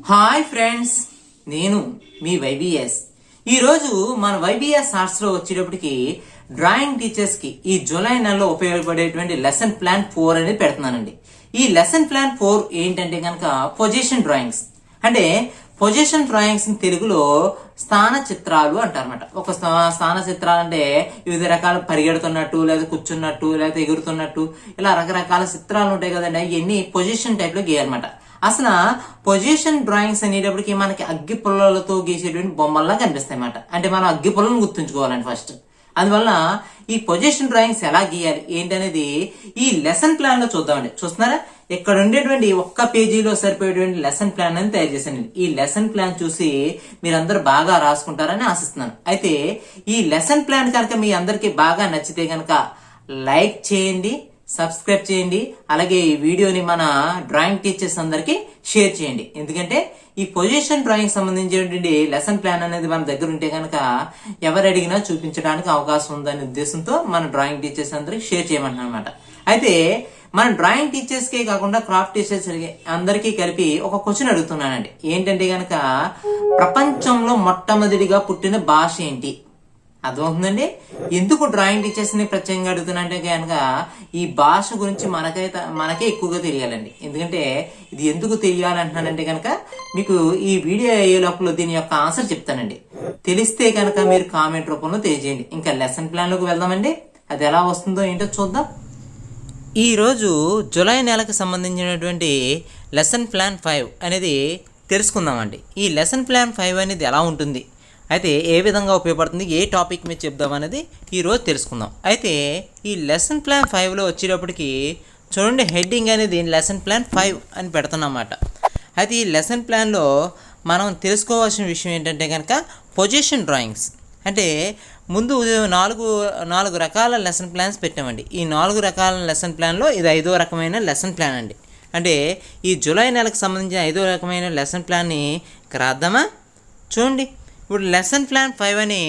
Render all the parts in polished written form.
Hi friends, నేను మీ YBS. ఈరోజు మన వైబిఎస్ ఆర్ట్స్లో వచ్చేటప్పటికి డ్రాయింగ్ టీచర్స్కి ఈ జూలై నెలలో ఉపయోగపడేటువంటి లెసన్ ప్లాన్ 4 అనేది పెడుతున్నానండి. ఈ లెసన్ ప్లాన్ 4 ఏంటంటే కనుక పొజిషన్ డ్రాయింగ్స్. అంటే పొజిషన్ డ్రాయింగ్స్ తెలుగులో స్థాన చిత్రాలు అంటారన్నమాట. ఒక స్థాన చిత్రాలు అంటే వివిధ రకాల పరిగెడుతున్నట్టు, లేదా కూర్చున్నట్టు, లేదా ఎగురుతున్నట్టు, ఇలా రకరకాల చిత్రాలు ఉంటాయి కదండి. అవన్నీ పొజిషన్ టైప్ లో గీయాలన్నమాట. అసలు పొజిషన్ డ్రాయింగ్స్ అనేటప్పటికి మనకి అగ్గి పుల్లలతో గీసేటువంటి బొమ్మల్లా కనిపిస్తాయి అన్నమాట. అంటే మనం అగ్గి పుల్లను గుర్తుంచుకోవాలండి ఫస్ట్. అందువల్ల ఈ పొజిషన్ డ్రాయింగ్స్ ఎలా గీయాలి ఏంటనేది ఈ లెసన్ ప్లాన్ లో చూద్దామండి. చూస్తున్నారా, ఇక్కడ ఉండేటువంటి ఒక్క పేజీలో సరిపోయేటువంటి లెసన్ ప్లాన్ అని తయారు చేశానండి. ఈ లెసన్ ప్లాన్ చూసి మీరందరూ బాగా రాసుకుంటారని ఆశిస్తున్నాను. అయితే ఈ లెసన్ ప్లాన్ కనుక మీ అందరికి బాగా నచ్చితే కనుక లైక్ చేయండి, సబ్స్క్రైబ్ చేయండి. అలాగే ఈ వీడియోని మన డ్రాయింగ్ టీచర్స్ అందరికి షేర్ చేయండి. ఎందుకంటే ఈ పొజిషన్ డ్రాయింగ్ సంబంధించినటువంటి లెసన్ ప్లాన్ అనేది మన దగ్గర ఉంటే కనుక ఎవరు అడిగినా చూపించడానికి అవకాశం ఉందనే ఉద్దేశంతో మన డ్రాయింగ్ టీచర్స్ అందరికి షేర్ చేయమంటున్నాను అనమాట. అయితే మన డ్రాయింగ్ టీచర్స్ కే కాకుండా క్రాఫ్ట్ టీచర్స్ అందరికీ కలిపి ఒక క్వశ్చన్ అడుగుతున్నానండి. ఏంటంటే కనుక ప్రపంచంలో మొట్టమొదటిగా పుట్టిన భాష ఏంటి? అర్థమవుతుందండి. ఎందుకు డ్రాయింగ్ టీచర్స్ ని ప్రత్యేకంగా అడుగుతున్నా కనుక ఈ భాష గురించి మనకే ఎక్కువగా తెలియాలండి. ఎందుకంటే ఇది ఎందుకు తెలియాలంటున్నానంటే కనుక మీకు ఈ వీడియో అయ్యే లోపల దీని యొక్క ఆన్సర్ చెప్తానండి. తెలిస్తే కనుక మీరు కామెంట్ రూపంలో తెలియజేయండి. ఇంకా లెసన్ ప్లాన్ లోకి వెళ్దామండి. అది ఎలా వస్తుందో ఏంటో చూద్దాం. ఈరోజు జూలై నెలకు సంబంధించినటువంటి లెసన్ ప్లాన్ 5 అనేది తెలుసుకుందామండి. ఈ లెసన్ ప్లాన్ 5 అనేది ఎలా ఉంటుంది, అయితే ఏ విధంగా ఉపయోగపడుతుంది, ఏ టాపిక్ మీద చెప్దాం అనేది ఈరోజు తెలుసుకుందాం. అయితే ఈ లెసన్ ప్లాన్ 5లో వచ్చేటప్పటికి చూడండి, హెడ్డింగ్ అనేది లెసన్ ప్లాన్ 5 అని పెడుతున్నమాట. అయితే ఈ లెసన్ ప్లాన్లో మనం తెలుసుకోవాల్సిన విషయం ఏంటంటే కనుక పొజిషన్ డ్రాయింగ్స్. అంటే ముందు నాలుగు రకాల లెసన్ ప్లాన్స్ పెట్టామండి. ఈ 4 రకాల లెసన్ ప్లాన్లో ఇది 5వ రకమైన లెసన్ ప్లాన్ అండి. అంటే ఈ జూలై నెలకు సంబంధించిన 5వ రకమైన లెసన్ ప్లాన్ని రాద్దామా? చూడండి, ఇప్పుడు లెసన్ ప్లాన్ 5 అని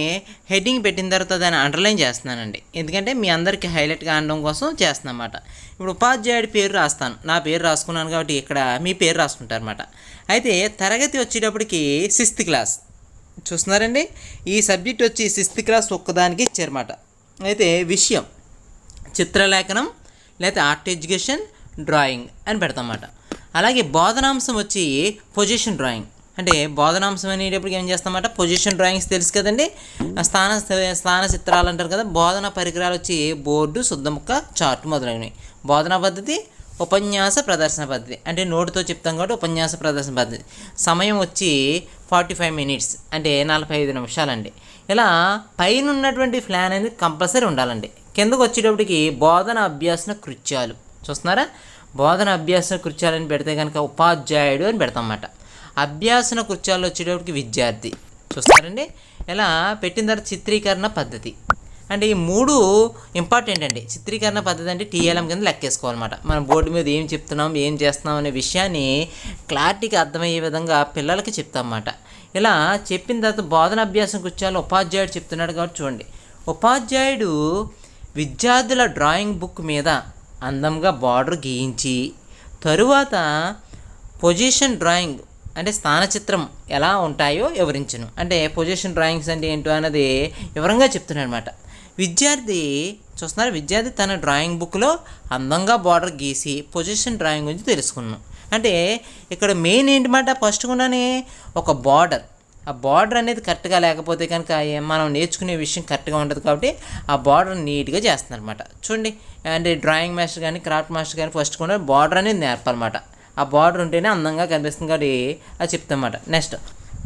హెడ్డింగ్ పెట్టిన తర్వాత దాన్ని అండర్లైన్ చేస్తున్నానండి. ఎందుకంటే మీ అందరికీ హైలైట్గా అనడం కోసం చేస్తున్నా అన్నమాట. ఇప్పుడు ఉపాధ్యాయుడి పేరు రాస్తాను, నా పేరు రాసుకున్నాను కాబట్టి ఇక్కడ మీ పేరు రాసుకుంటారన్నమాట. అయితే తరగతి వచ్చేటప్పటికి 6th క్లాస్ చూస్తున్నారండి. ఈ సబ్జెక్ట్ వచ్చి 6th క్లాస్ ఒక్కదానికి ఇచ్చారన్నమాట. అయితే విషయం చిత్రలేఖనం లేదా ఆర్ట్ ఎడ్యుకేషన్ డ్రాయింగ్ అని పెడతామన్నమాట. అలాగే బోధనాంశం వచ్చి పొజిషన్ డ్రాయింగ్. అంటే బోధనాంశం అనేటప్పటికి ఏం చేస్తామన్నమాట, పొజిషన్ డ్రాయింగ్స్ తెలుసు కదండి. స్థాన చిత్రాలు అంటారు కదా. బోధన పరికరాలు వచ్చి బోర్డు, శుద్ధముక్క, చార్ట్ మొదలైనవి. బోధనా పద్ధతి ఉపన్యాస ప్రదర్శన పద్ధతి. అంటే నోటితో చెప్తాం కాబట్టి ఉపన్యాస ప్రదర్శన పద్ధతి. సమయం వచ్చి 45 మినిట్స్, అంటే 45 నిమిషాలండి. ఇలా పైన ఉన్నటువంటి ప్లాన్ అనేది కంపల్సరీ ఉండాలండి. కిందకు వచ్చేటప్పటికి బోధన అభ్యాసన కృత్యాలు చూస్తున్నారా. బోధన అభ్యాసన కృత్యాలని పెడితే కనుక ఉపాధ్యాయుడు అని పెడతాం అన్నమాట. అభ్యాసన కృత్యాలు వచ్చేటప్పటికి విద్యార్థి చూస్తారండి. ఇలా పెట్టిన తర్వాత చిత్రీకరణ పద్ధతి. అంటే ఈ 3 ఇంపార్టెంట్ అండి. చిత్రీకరణ పద్ధతి అంటే TLM కింద లెక్కేసుకోవాలన్నమాట. మనం బోర్డు మీద ఏం చెప్తున్నాం, ఏం చేస్తున్నాం అనే విషయాన్ని క్లారిటీగా అర్థమయ్యే విధంగా పిల్లలకి చెప్తాం అన్నమాట. ఇలా చెప్పిన తర్వాత బోధన అభ్యాసం కృత్యాలు ఉపాధ్యాయుడు చెప్తున్నాడు కాబట్టి చూడండి, ఉపాధ్యాయుడు విద్యార్థుల డ్రాయింగ్ బుక్ మీద అందంగా బార్డర్ గీయించి తరువాత పొజిషన్ డ్రాయింగ్ అంటే స్థాన చిత్రం ఎలా ఉంటాయో వివరించను. అంటే పొజిషన్ డ్రాయింగ్స్ అంటే ఏంటో అన్నది వివరంగా చెప్తున్నాడు అనమాట. విద్యార్థి చూస్తున్నారు, విద్యార్థి తన డ్రాయింగ్ బుక్లో అందంగా బార్డర్ గీసి పొజిషన్ డ్రాయింగ్ గురించి తెలుసుకున్నాం. అంటే ఇక్కడ మెయిన్ ఏంటన్నమాట, ఫస్ట్ కూడానే ఒక బార్డర్. ఆ బార్డర్ అనేది కరెక్ట్గా లేకపోతే కనుక మనం నేర్చుకునే విషయం కరెక్ట్గా ఉండదు. కాబట్టి ఆ బార్డర్ నీట్గా చేస్తున్నారు అనమాట. చూడండి, అంటే డ్రాయింగ్ మాస్టర్ కానీ క్రాఫ్ట్ మాస్టర్ కానీ ఫస్ట్ కూడా బార్డర్ అనేది నేర్పాలన్నమాట. ఆ బార్డర్ ఉంటేనే అందంగా కనిపిస్తుంది కాబట్టి అది చెప్తామన్నమాట. నెక్స్ట్,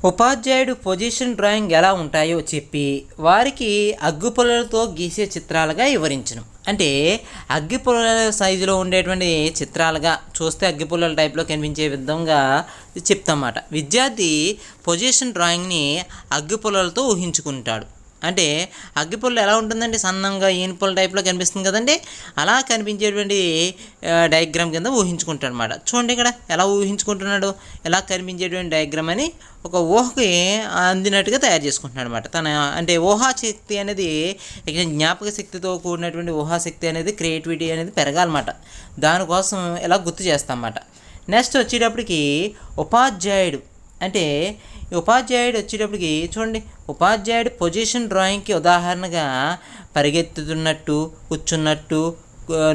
ఉపాధ్యాయుడు పొజిషన్ డ్రాయింగ్ ఎలా ఉంటాయో చెప్పి వారికి అగ్గిపుల్లలతో గీసే చిత్రాలుగా వివరించను. అంటే అగ్గిపుల్లల సైజులో ఉండేటువంటి చిత్రాలుగా చూస్తే అగ్గిపుల్లల టైప్లో కనిపించే విధంగా చెప్తామన్నమాట. విద్యార్థి పొజిషన్ డ్రాయింగ్ని అగ్గిపుల్లలతో ఊహించుకుంటాడు. అంటే అగ్గిపుల్ల ఎలా ఉంటుందండి, సన్నంగా ఈనపుల్ల టైప్లో కనిపిస్తుంది కదండి. అలా కనిపించేటువంటి డయాగ్రామ్ కింద ఊహించుకుంటాడు అనమాట. చూడండి ఇక్కడ ఎలా ఊహించుకుంటున్నాడు, ఎలా కనిపించేటువంటి డయాగ్రామ్ అని ఒక ఊహకి అందినట్టుగా తయారు చేసుకుంటున్నాడు అనమాట. తన అంటే ఊహాశక్తి అనేది, జ్ఞాపక శక్తితో కూడినటువంటి ఊహాశక్తి అనేది, క్రియేటివిటీ అనేది పెరగాలన్నమాట. దానికోసం ఇలా గుర్తు చేస్తాం అన్నమాట. నెక్స్ట్ వచ్చేటప్పటికి ఉపాధ్యాయుడు అంటే ఉపాధ్యాయుడు వచ్చేటప్పటికి చూడండి, ఉపాధ్యాయుడు పొజిషన్ డ్రాయింగ్కి ఉదాహరణగా పరిగెత్తుతున్నట్టు, కూర్చున్నట్టు,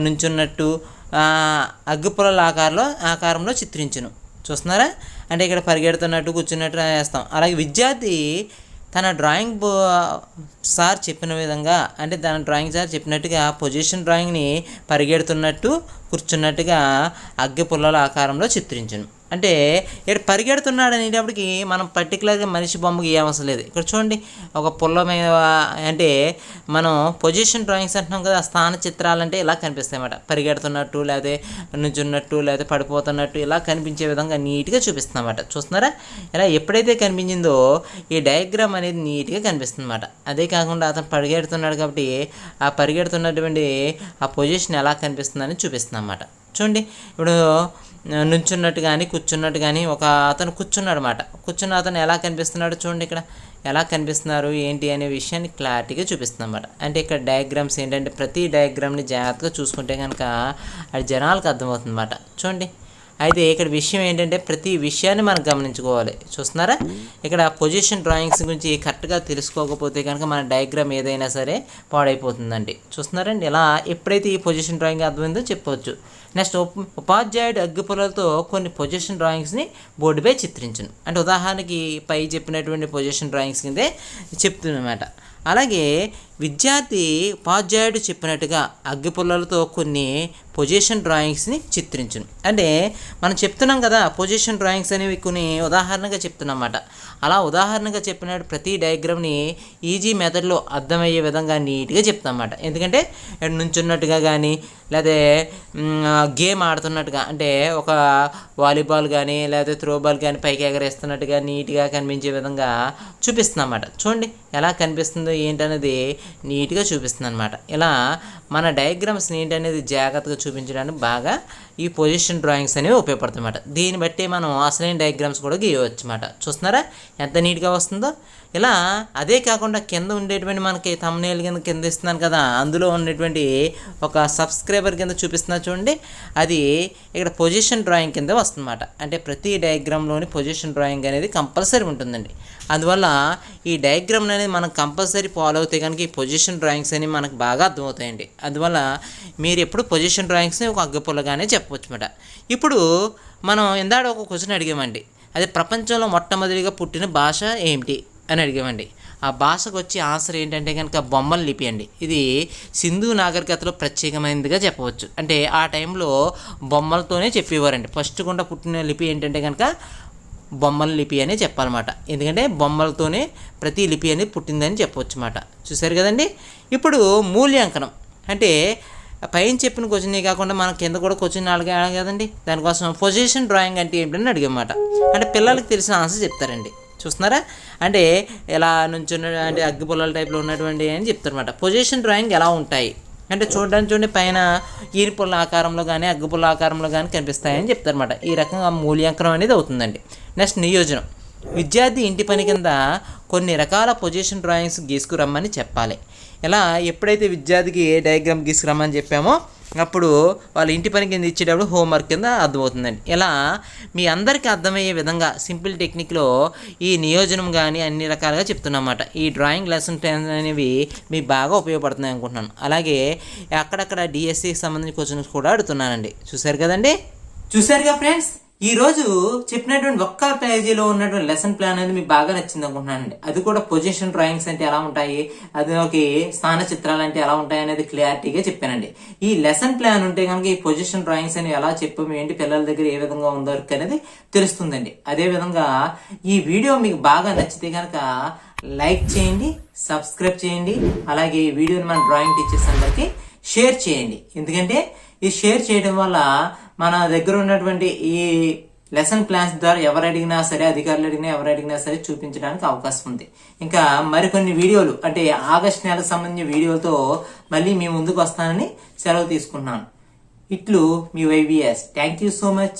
నుంచున్నట్టు అగ్గిపుల్లల ఆకారంలో చిత్రించును. చూస్తున్నారా? అంటే ఇక్కడ పరిగెడుతున్నట్టు, కూర్చున్నట్టు వేస్తాం. అలాగే విద్యార్థి తన డ్రాయింగ్ సార్ చెప్పిన విధంగా, అంటే తన డ్రాయింగ్ సార్ చెప్పినట్టుగా పొజిషన్ డ్రాయింగ్ని పరిగెడుతున్నట్టు, కూర్చున్నట్టుగా అగ్గిపుల్లల ఆకారంలో చిత్రించును. అంటే ఇక్కడ పరిగెడుతున్నాడు అనేటప్పటికి మనం పర్టికులర్గా మనిషి బొమ్మ గీయవసరం లేదు. ఇక్కడ చూడండి, ఒక పుల్ల మీద, అంటే మనం పొజిషన్ డ్రాయింగ్స్ అంటున్నాం కదా, స్థాన చిత్రాలు అంటే ఇలా కనిపిస్తాయి అన్నమాట. పరిగెడుతున్నట్టు, లేకపోతే నుంచున్నట్టు, లేకపోతే పడిపోతున్నట్టు ఇలా కనిపించే విధంగా నీట్గా చూపిస్తుంది అన్నమాట. చూస్తున్నారా? ఇలా ఎప్పుడైతే కనిపించిందో ఈ డయాగ్రామ్ అనేది నీట్గా కనిపిస్తుంది అన్నమాట. అదే కాకుండా అతను పరిగెడుతున్నాడు కాబట్టి ఆ పరిగెడుతున్నటువంటి ఆ పొజిషన్ ఎలా కనిపిస్తుందని చూపిస్తుంది అన్నమాట. చూడండి, ఇప్పుడు నుంచున్నట్టు కానీ, కూర్చున్నట్టు కానీ, ఒక అతను కూర్చున్నాడు అన్నమాట. కూర్చున్న అతను ఎలా కనిపిస్తున్నాడు చూడండి, ఇక్కడ ఎలా కనిపిస్తున్నారు ఏంటి అనే విషయాన్ని క్లారిటీగా చూపిస్తుంది అన్నమాట. అంటే ఇక్కడ డయాగ్రామ్స్ ఏంటంటే ప్రతి డయాగ్రామ్ని జాగ్రత్తగా చూసుకుంటే కనుక అది జనాలకు అర్థమవుతుంది అన్నమాట. చూడండి, అయితే ఇక్కడ విషయం ఏంటంటే ప్రతి విషయాన్ని మనం గమనించుకోవాలి. చూస్తున్నారా? ఇక్కడ పొజిషన్ డ్రాయింగ్స్ గురించి కరెక్ట్గా తెలుసుకోకపోతే కనుక మన డయాగ్రామ్ ఏదైనా సరే పాడైపోతుందండి. చూస్తున్నారండి? ఇలా ఎప్పుడైతే ఈ పొజిషన్ డ్రాయింగ్ అర్థమైందో చెప్పవచ్చు. నెక్స్ట్, ఉపాధ్యాయుడు అగ్గిపుల్లలతో కొన్ని పొజిషన్ డ్రాయింగ్స్ని బోర్డుపై చిత్రించును. అంటే ఉదాహరణకి పై చెప్పినటువంటి పొజిషన్ డ్రాయింగ్స్ కిందే చెప్తున్నమాట. అలాగే విద్యార్థి ఉపాధ్యాయుడు చెప్పినట్టుగా అగ్గిపుల్లలతో కొన్ని పొజిషన్ డ్రాయింగ్స్ని చిత్రించును. అంటే మనం చెప్తున్నాం కదా, పొజిషన్ డ్రాయింగ్స్ అనేవి కొన్ని ఉదాహరణగా చెప్తున్నమాట. అలా ఉదాహరణగా చెప్పిన ప్రతి డయాగ్రామ్ని ఈజీ మెథడ్లో అర్థమయ్యే విధంగా నీట్గా చెప్తామన్నమాట. ఎందుకంటే నుంచున్నట్టుగా కానీ, లేదా గేమ్ ఆడుతున్నట్టుగా, అంటే ఒక వాలీబాల్ కానీ లేదా త్రోబాల్ కానీ పైకి ఎగరేస్తున్నట్టుగా నీట్గా కనిపించే విధంగా చూపిస్తుంది అన్నమాట. చూడండి ఎలా కనిపిస్తుందో ఏంటనేది నీట్గా చూపిస్తుంది అనమాట. ఇలా మన డయాగ్రామ్స్ ఏంటనేది జాగ్రత్తగా చూపించడానికి బాగా ఈ పొజిషన్ డ్రాయింగ్స్ అనేవి ఉపయోగపడుతుంది అన్నమాట. దీన్ని బట్టి మనం అసలైన డయాగ్రామ్స్ కూడా గీయవచ్చు అన్నమాట. చూస్తున్నారా ఎంత నీట్గా వస్తుందో? ఇలా అదే కాకుండా కింద ఉండేటువంటి మనకి థంబ్నెయిల్ కింద ఇస్తున్నాను కదా, అందులో ఉన్నటువంటి ఒక సబ్స్క్రైబర్ కింద చూపిస్తున్నా చూడండి, అది ఇక్కడ పొజిషన్ డ్రాయింగ్ కింద వస్తుందన్నమాట. అంటే ప్రతి డయాగ్రామ్లోని పొజిషన్ డ్రాయింగ్ అనేది కంపల్సరీ ఉంటుందండి. అందువల్ల ఈ డయాగ్రామ్ అనేది మనం కంపల్సరీ ఫాలో అవుతే కనుక ఈ పొజిషన్ డ్రాయింగ్స్ అనేవి మనకు బాగా అర్థమవుతాయండి. అందువల్ల మీరు ఎప్పుడు పొజిషన్ డ్రాయింగ్స్ని ఒక అగ్గిపుల్లగానే చెప్పవచ్చు అన్నమాట. ఇప్పుడు మనం ఇందాక ఒక క్వశ్చన్ అడిగామండి, అది ప్రపంచంలో మొట్టమొదటిగా పుట్టిన భాష ఏమిటి అని అడిగామండి. ఆ భాషకు వచ్చే ఆన్సర్ ఏంటంటే కనుక బొమ్మల లిపి అండి. ఇది సింధు నాగరికతలో ప్రత్యేకమైనదిగా చెప్పవచ్చు. అంటే ఆ టైంలో బొమ్మలతోనే చెప్పేవారండి. ఫస్ట్ గుండా పుట్టిన లిపి ఏంటంటే కనుక బొమ్మల లిపి అనే చెప్పాలన్నమాట. ఎందుకంటే బొమ్మలతోనే ప్రతి లిపి అనేది పుట్టిందని చెప్పవచ్చు అన్నమాట. చూసారు కదండి? ఇప్పుడు మూల్యాంకనం అంటే పైన చెప్పిన క్వశ్చనే కాకుండా మనం కింద కూడా క్వశ్చన్ అడిగాం కదండి, దానికోసం పొజిషన్ డ్రాయింగ్ అంటే ఏంటని అడిగమాట. అంటే పిల్లలకి తెలిసిన ఆన్సర్ చెప్తారండి. చూస్తున్నారా? అంటే ఎలా నుంచున్న అంటే అగ్గిపుల్లల టైప్లో ఉన్నటువంటి అని చెప్తారన్నమాట. పొజిషన్ డ్రాయింగ్ ఎలా ఉంటాయి అంటే చూడండి పైన ఈనిపుల్ల ఆకారంలో కానీ అగ్గిపుల్ల ఆకారంలో కానీ కనిపిస్తాయని చెప్తారన్నమాట. ఈ రకంగా మూల్యాంకనం అనేది అవుతుందండి. నెక్స్ట్ నియోజనం. విద్యార్థి ఇంటి పని కింద కొన్ని రకాల పొజిషన్ డ్రాయింగ్స్ గీసుకురమ్మని చెప్పాలి. ఇలా ఎప్పుడైతే విద్యార్థికి డయాగ్రామ్ గీసుకురమ్మని చెప్పామో అప్పుడు వాళ్ళ ఇంటి పని కింద ఇచ్చేటప్పుడు హోంవర్క్ కింద అర్థమవుతుందండి. ఇలా మీ అందరికీ అర్థమయ్యే విధంగా సింపుల్ టెక్నిక్లో ఈ నియోజనం కానీ అన్ని రకాలుగా చెప్తున్నమాట. ఈ డ్రాయింగ్ లెసన్ అనేవి మీకు బాగా ఉపయోగపడుతున్నాయి అనుకుంటున్నాను. అలాగే అక్కడక్కడ డిఎస్సికి సంబంధించిన క్వశ్చన్స్ కూడా అడుగుతున్నానండి. చూశారు కదండి? చూశారుగా ఫ్రెండ్స్, ఈ రోజు చెప్పినటువంటి ఒక్క పేజీలో ఉన్నటువంటి లెసన్ ప్లాన్ అనేది మీకు బాగా నచ్చింది అనుకుంటున్నానండి. అది కూడా పొజిషన్ డ్రాయింగ్స్ అంటే ఎలా ఉంటాయి, అది ఒక స్థాన చిత్రాలు అంటే ఎలా ఉంటాయి అనేది క్లారిటీగా చెప్పానండి. ఈ లెసన్ ప్లాన్ ఉంటే కనుక ఈ పొజిషన్ డ్రాయింగ్స్ అని ఎలా చెప్పాము, ఏంటి పిల్లల దగ్గర ఏ విధంగా ఉందో అనేది తెలుస్తుందండి. అదే విధంగా ఈ వీడియో మీకు బాగా నచ్చితే కనుక లైక్ చేయండి, సబ్స్క్రైబ్ చేయండి. అలాగే ఈ వీడియోని మన డ్రాయింగ్ టీచర్స్ అందరికి షేర్ చేయండి. ఎందుకంటే ఈ షేర్ చేయడం వల్ల మన దగ్గర ఉన్నటువంటి ఈ లెసన్ ప్లాన్స్ ద్వారా ఎవరు అడిగినా సరే, అధికారులు అడిగినా ఎవరు అడిగినా సరే చూపించడానికి అవకాశం ఉంది. ఇంకా మరికొన్ని వీడియోలు అంటే ఆగస్టు నెలకు సంబంధించిన వీడియోలతో మళ్ళీ మీ ముందుకు వస్తానని సెలవు తీసుకుంటున్నాను. ఇట్లు మీ YBS. Thank you so much.